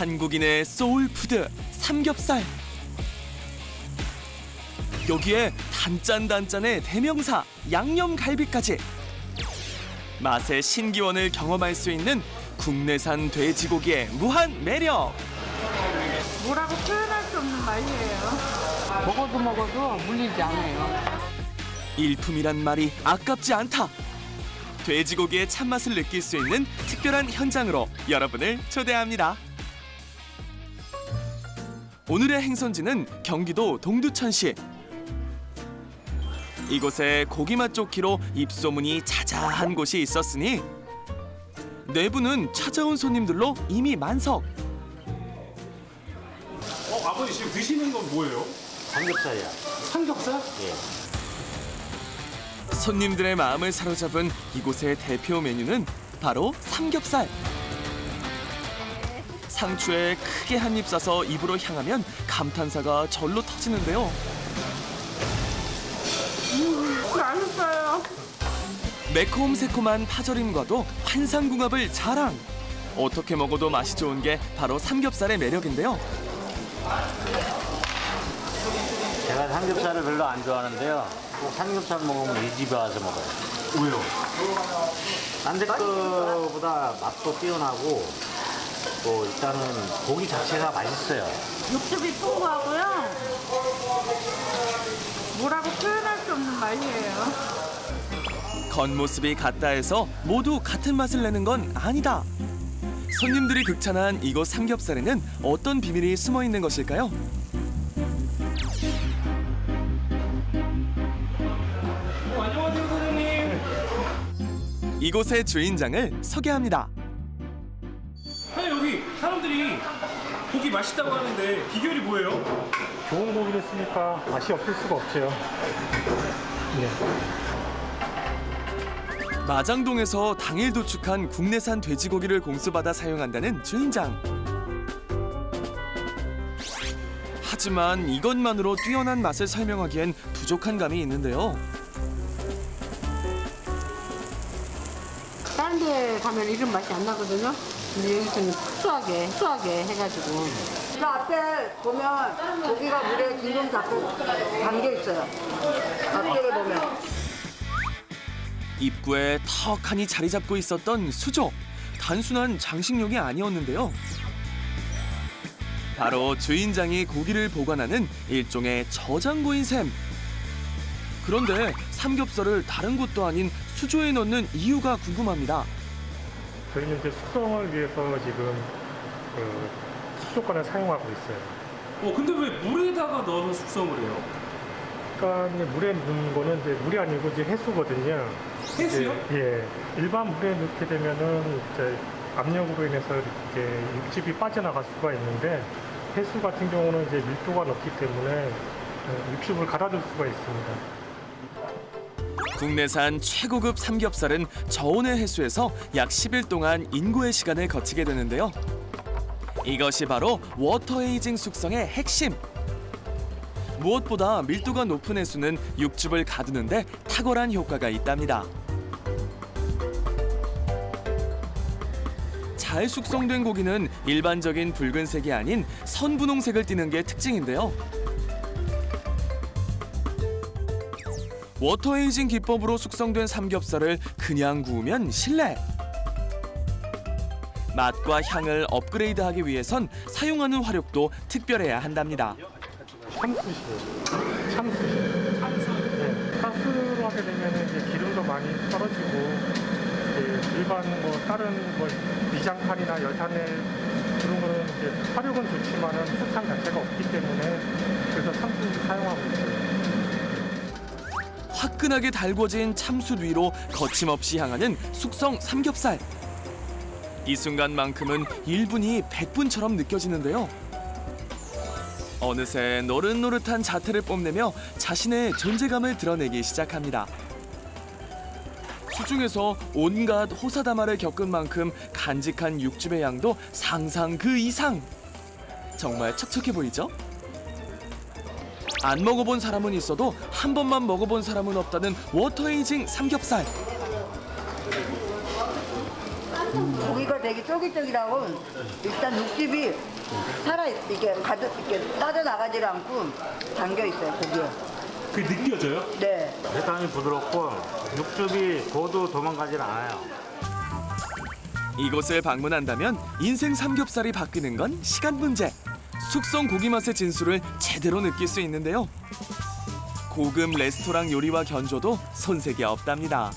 한국인의 소울푸드 삼겹살. 여기에 단짠단짠의 대명사 양념갈비까지. 맛의 신기원을 경험할 수 있는 국내산 돼지고기의 무한 매력. 뭐라고 표현할 수 없는 맛이에요. 먹어도 물리지 않아요. 일품이란 말이 아깝지 않다. 돼지고기의 참맛을 느낄 수 있는 특별한 현장으로 여러분을 초대합니다. 오늘의 행선지는 경기도 동두천시. 이곳에 고기맛 좋기로 입소문이 자자한 곳이 있었으니 내부는 찾아온 손님들로 이미 만석. 아버지 지금 드시는 건 뭐예요? 삼겹살이야. 삼겹살? 예. 손님들의 마음을 사로잡은 이곳의 대표 메뉴는 바로 삼겹살. 상추에 크게 한 입 싸서 입으로 향하면 감탄사가 절로 터지는데요. 맛있어요. 매콤새콤한 파절임과도 환상궁합을 자랑. 어떻게 먹어도 맛이 좋은 게 바로 삼겹살의 매력인데요. 제가 삼겹살을 별로 안 좋아하는데요. 꼭 삼겹살 먹으면 이 집에 와서 먹어요. 왜요? 딴 데 거보다 맛도 뛰어나고 또 일단은 고기 자체가 맛있어요. 육즙이 풍부하고요. 뭐라고 표현할 수 없는 맛이에요. 겉모습이 같다 해서 모두 같은 맛을 내는 건 아니다. 손님들이 극찬한 이곳 삼겹살에는 어떤 비밀이 숨어 있는 것일까요? 안녕하세요, 사장님. 이곳의 주인장을 소개합니다. 사장님 여기 사람들이 고기 맛있다고 하는데 비결이 뭐예요? 좋은 고기를 쓰니까 맛이 없을 수가 없죠. 네. 마장동에서 당일 도축한 국내산 돼지고기를 공수받아 사용한다는 주인장. 하지만 이것만으로 뛰어난 맛을 설명하기엔 부족한 감이 있는데요. 다른 데 가면 이런 맛이 안 나거든요. 근데 여기서는 특수하게 해가지고. 저 앞에 보면 고기가 물에 둥둥 잡고 담겨 있어요. 앞쪽에 보면. 입구에 턱하니 자리 잡고 있었던 수조. 단순한 장식용이 아니었는데요. 바로 주인장이 고기를 보관하는 일종의 저장고인 셈. 그런데 삼겹살을 다른 곳도 아닌 수조에 넣는 이유가 궁금합니다. 저희는 이제 숙성을 위해서 지금 수족관을 사용하고 있어요. 근데 왜 물에다가 넣어서 숙성을 해요? 그러니까 이제 물에 넣는 거는 이제 물이 아니고 이제 해수거든요. 해수요? 예. 일반 물에 넣게 되면은 이제 압력으로 인해서 이렇게 육즙이 빠져나갈 수가 있는데 해수 같은 경우는 이제 밀도가 높기 때문에 육즙을 가둬둘 수가 있습니다. 국내산 최고급 삼겹살은 저온의 해수에서 약 10일 동안 인고의 시간을 거치게 되는데요. 이것이 바로 워터 에이징 숙성의 핵심. 무엇보다 밀도가 높은 해수는 육즙을 가두는데 탁월한 효과가 있답니다. 잘 숙성된 고기는 일반적인 붉은색이 아닌 선분홍색을 띠는 게 특징인데요. 워터에이징 기법으로 숙성된 삼겹살을 그냥 구우면 실례. 맛과 향을 업그레이드하기 위해선 사용하는 화력도 특별해야 한답니다. 참숯이에요. 참숯. 네. 가스로 하게 되면 이제 기름도 많이 떨어지고 이제 일반 다른 미장판이나 열탄에 그런 거는 이제 화력은 좋지만은 수탄 자체가 없기 때문에 그래서 참숯을 사용하고 있어요. 화끈하게 달궈진 참숯 위로 거침없이 향하는 숙성 삼겹살. 이 순간만큼은 1분이 100분처럼 느껴지는데요. 어느새 노릇노릇한 자태를 뽐내며 자신의 존재감을 드러내기 시작합니다. 수중에서 온갖 호사다마를 겪은 만큼 간직한 육즙의 양도 상상 그 이상. 정말 척척해 보이죠? 안 먹어본 사람은 있어도 한 번만 먹어본 사람은 없다는 워터에이징 삼겹살. 고기가 되게 쫄깃쫄깃하고 일단 육즙이 이렇게 가득 이렇게 빠져나가지 않고 담겨 있어요 고기에. 그게 느껴져요? 네. 대단히 부드럽고 육즙이 고도 도망가질 않아요. 이곳을 방문한다면 인생 삼겹살이 바뀌는 건 시간 문제. 숙성 고기 맛의 진수를 제대로 느낄 수 있는데요. 고급 레스토랑 요리와 견조도 손색이 없답니다.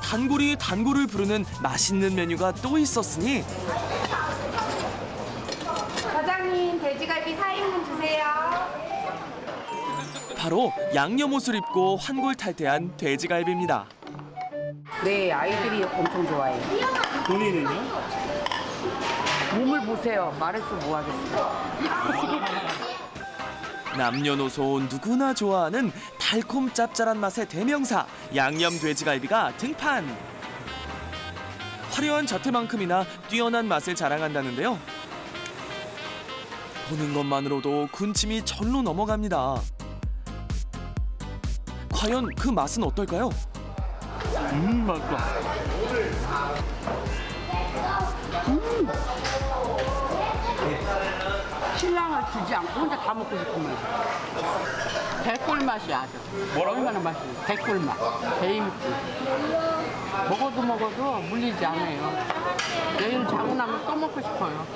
단골이 단골을 부르는 맛있는 메뉴가 또 있었으니 사장님 돼지갈비 4인분 주세요. 바로 양념 옷을 입고 환골탈태한 돼지갈비입니다. 네, 아이들이 엄청 좋아해요. 본인은요? 몸을 보세요. 말해서 뭐 하겠어요. 남녀노소 누구나 좋아하는 달콤 짭짤한 맛의 대명사 양념 돼지갈비가 등판. 화려한 자태만큼이나 뛰어난 맛을 자랑한다는데요. 보는 것만으로도 군침이 절로 넘어갑니다. 과연 그 맛은 어떨까요? 맛있어. 신랑을 주지 않고 혼자 다 먹고 싶은 맛. 대꿀맛이야 아주. 뭐라고? 얼마나 맛있어. 대꿀맛. 베이묵국. 먹어도 물리지 않아요. 내일 자고 나면 또 먹고 싶어요.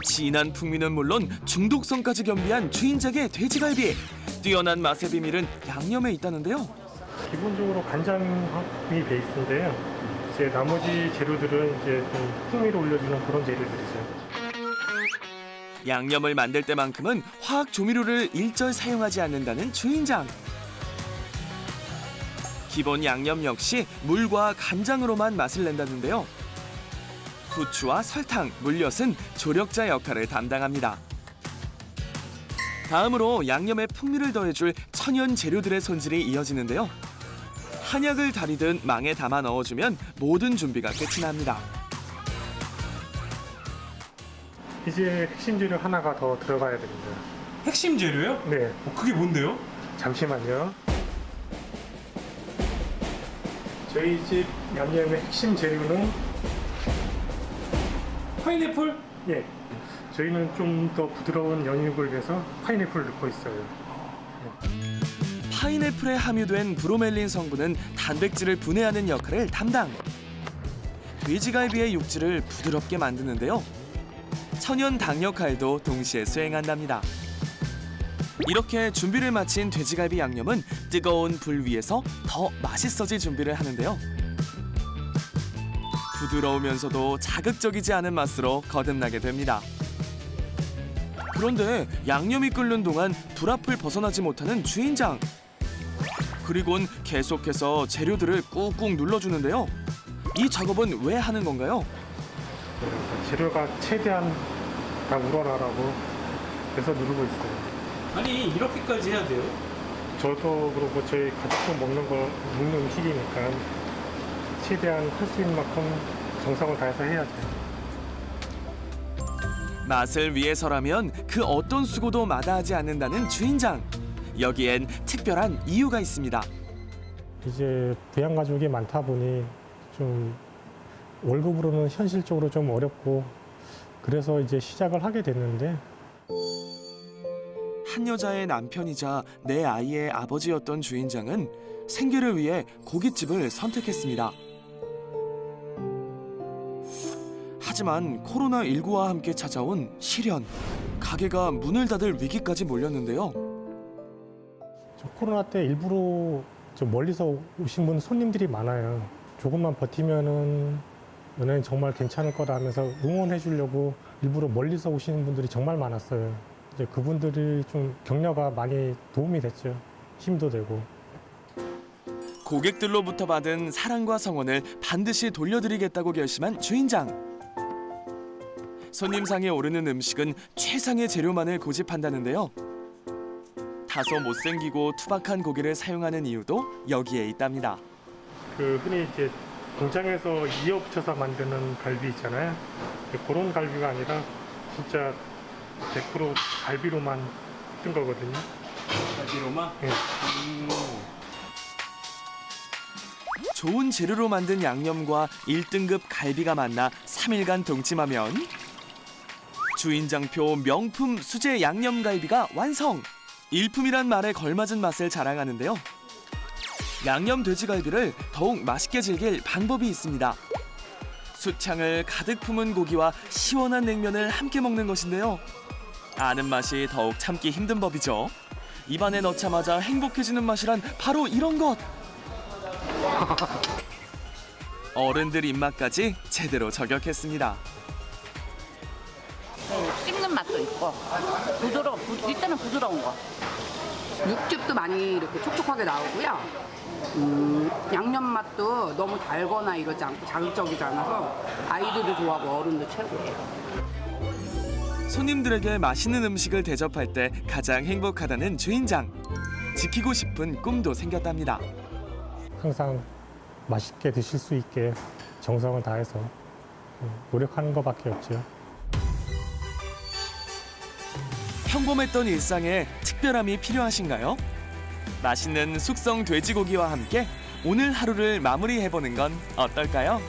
진한 풍미는 물론 중독성까지 겸비한 주인장의 돼지갈비. 뛰어난 맛의 비밀은 양념에 있다는데요. 기본적으로 간장이 베이스인데요. 이제 나머지 재료들은 이제 좀 풍미를 올려주는 그런 재료들이죠. 양념을 만들 때만큼은 화학 조미료를 일절 사용하지 않는다는 주인장. 기본 양념 역시 물과 간장으로만 맛을 낸다는데요. 후추와 설탕, 물엿은 조력자 역할을 담당합니다. 다음으로 양념에 풍미를 더해줄 천연 재료들의 손질이 이어지는데요. 한약을 다리듯 망에 담아 넣어주면 모든 준비가 끝이 납니다. 이제 핵심 재료 하나가 더 들어가야 됩니다. 핵심 재료요? 네, 그게 뭔데요? 잠시만요. 저희 집 양념의 핵심 재료는 파인애플? 예, 저희는 좀 더 부드러운 연육을 위해서 파인애플을 넣고 있어요. 파인애플에 함유된 브로멜린 성분은 단백질을 분해하는 역할을 담당. 돼지갈비의 육질을 부드럽게 만드는데요. 천연 당 역할도 동시에 수행한답니다. 이렇게 준비를 마친 돼지갈비 양념은 뜨거운 불 위에서 더 맛있어질 준비를 하는데요. 부드러우면서도 자극적이지 않은 맛으로 거듭나게 됩니다. 그런데 양념이 끓는 동안 불 앞을 벗어나지 못하는 주인장. 그리곤 계속해서 재료들을 꾹꾹 눌러주는데요. 이 작업은 왜 하는 건가요? 재료가 최대한 다 우러나라고 그래서 누르고 있어요. 아니 이렇게까지 해야 돼요? 저도 그렇고 저희 가족도 먹는 음식이니까 최대한 할 수 있는 만큼 정성을 다해서 해야죠. 맛을 위해서라면 그 어떤 수고도 마다하지 않는다는 주인장. 여기엔 특별한 이유가 있습니다. 이제 부양 가족이 많다 보니 좀 월급으로는 현실적으로 좀 어렵고 그래서 이제 시작을 하게 됐는데 한 여자의 남편이자 내 아이의 아버지였던 주인장은 생계를 위해 고깃집을 선택했습니다. 하지만 코로나19와 함께 찾아온 시련, 가게가 문을 닫을 위기까지 몰렸는데요. 저 코로나 때 일부러 저 멀리서 오신 분 손님들이 많아요. 조금만 버티면은 너네는 정말 괜찮을 거다 하면서 응원해 주려고 일부러 멀리서 오시는 분들이 정말 많았어요. 이제 그분들이 좀 격려가 많이 도움이 됐죠. 힘도 되고. 고객들로부터 받은 사랑과 성원을 반드시 돌려드리겠다고 결심한 주인장. 손님상에 오르는 음식은 최상의 재료만을 고집한다는데요. 다소 못생기고 투박한 고기를 사용하는 이유도 여기에 있답니다. 그 흔히 이제 공장에서 이어붙여서 만드는 갈비 있잖아요. 그런 갈비가 아니라 진짜 100% 갈비로만 뜬 거거든요. 갈비로만? 예. 좋은 재료로 만든 양념과 1등급 갈비가 만나 3일간 동침하면 주인장표 명품 수제 양념갈비가 완성! 일품이란 말에 걸맞은 맛을 자랑하는데요. 양념 돼지갈비를 더욱 맛있게 즐길 방법이 있습니다. 숯향을 가득 품은 고기와 시원한 냉면을 함께 먹는 것인데요. 아는 맛이 더욱 참기 힘든 법이죠. 입안에 넣자마자 행복해지는 맛이란 바로 이런 것! 어른들 입맛까지 제대로 저격했습니다. 씹는 맛도 있고 일단은 부드러운 거. 육즙도 많이 이렇게 촉촉하게 나오고요. 양념 맛도 너무 달거나 이러지 않고 자극적이지 않아서 아이들도 좋아하고 어른도 최고예요. 손님들에게 맛있는 음식을 대접할 때 가장 행복하다는 주인장. 지키고 싶은 꿈도 생겼답니다. 항상 맛있게 드실 수 있게 정성을 다해서 노력하는 것밖에 없죠. 평범했던 일상에 특별함이 필요하신가요? 맛있는 숙성 돼지고기와 함께 오늘 하루를 마무리해보는 건 어떨까요?